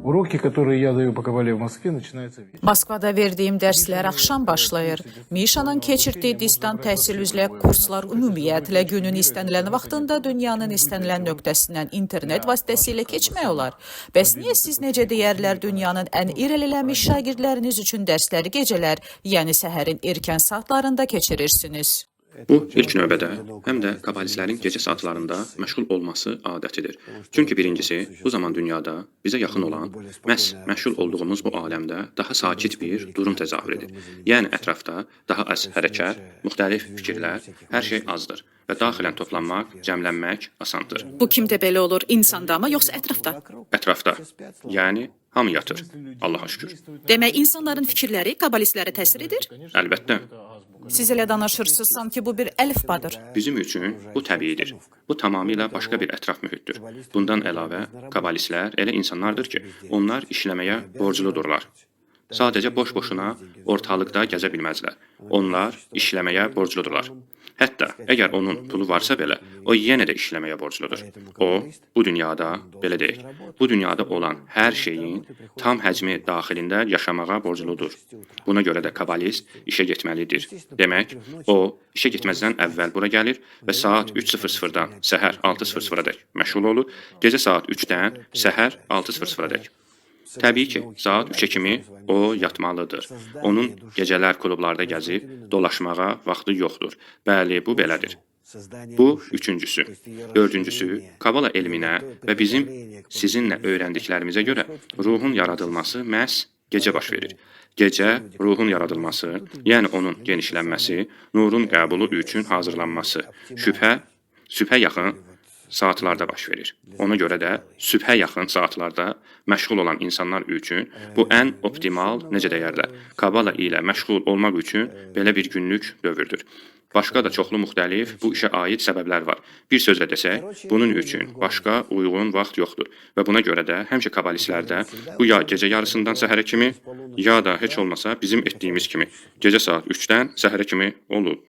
Уроки, которые я даю по Кабале в Москве, начинаются вечером. Moskvada verdiyim dərslər axşam başlayır. Mişanın keçirdiyi distan təhsil üzrə kurslar ümumiyyətlə günün istənilən vaxtında dünyanın istənilən nöqtəsindən internet vasitəsilə keçmək olar. Bəs niyə siz necə deyərlər dünyanın ən irəlilənmiş şagirdləriniz üçün dərsləri gecələr, yəni səhərin erkən saatlarında keçirirsiniz? Bu, ilk növbədə, həm də kabalistlərin gecə saatlarında məşğul olması adətidir. Çünki birincisi, bu zaman dünyada bizə yaxın olan, məhz məşğul olduğumuz bu aləmdə daha sakit bir durum təzahür edir. Yəni, ətrafda daha az hərəkət, müxtəlif fikirlər, hər şey azdır və daxilən toplanmaq, cəmlənmək asandır. Bu kimdə belə olur, insanda mı, yoxsa ətrafda? Ətrafda, yəni hamı yatır, Allaha şükür. Demək, insanların fikirləri kabalistlərə təsir edir? Əlbəttə, Siz elə danışırsınız, sanki bu bir əlifbadır. bizim üçün bu təbiidir. Bu tamamilə başqa bir ətraf mühitdir. Bundan əlavə, kabalistlər elə insanlardır ki, onlar işləməyə borcludurlar. Sadəcə boş-boşuna ortalıqda gəzə bilməzlər. Onlar işləməyə borcludurlar. Hətta əgər onun pulu varsa belə, o yenə də işləməyə borcludur. O, bu dünyada, belə deyək, bu dünyada olan hər şeyin tam həcmi daxilində yaşamağa borcludur. Buna görə də kabalist işə getməlidir. Demək, o, işə getməzdən əvvəl bura gəlir və saat 3:00-dan səhər 6:00-dək məşğul olur, gecə saat 3-dən səhər 6:00-dək. Təbii ki, saat 3-ə kimi o yatmalıdır. Onun gecələr klublarda gəzib, dolaşmağa vaxtı yoxdur. Bəli, bu belədir. Bu, üçüncüsü. Dördüncüsü, Kabala elminə və bizim sizinlə öyrəndiklərimizə görə ruhun yaradılması məhz gecə baş verir. Gecə ruhun yaradılması, yəni onun genişlənməsi, nurun qəbulu üçün hazırlanması, sübhə yaxın saatlarda baş verir. Ona görə də sübhə yaxın saatlarda məşğul olan insanlar üçün bu ən optimal, necə deyərlər, Kabala ilə məşğul olmaq üçün belə bir günlük dövrdür. Başqa da çoxlu müxtəlif bu işə aid səbəblər var. Bir sözlə desək, bunun üçün başqa uyğun vaxt yoxdur və buna görə də həmişə kabalistlərdə bu ya gecə yarısından səhərə kimi, ya da heç olmasa bizim etdiyimiz kimi gecə saat 3-dən səhərə kimi olur.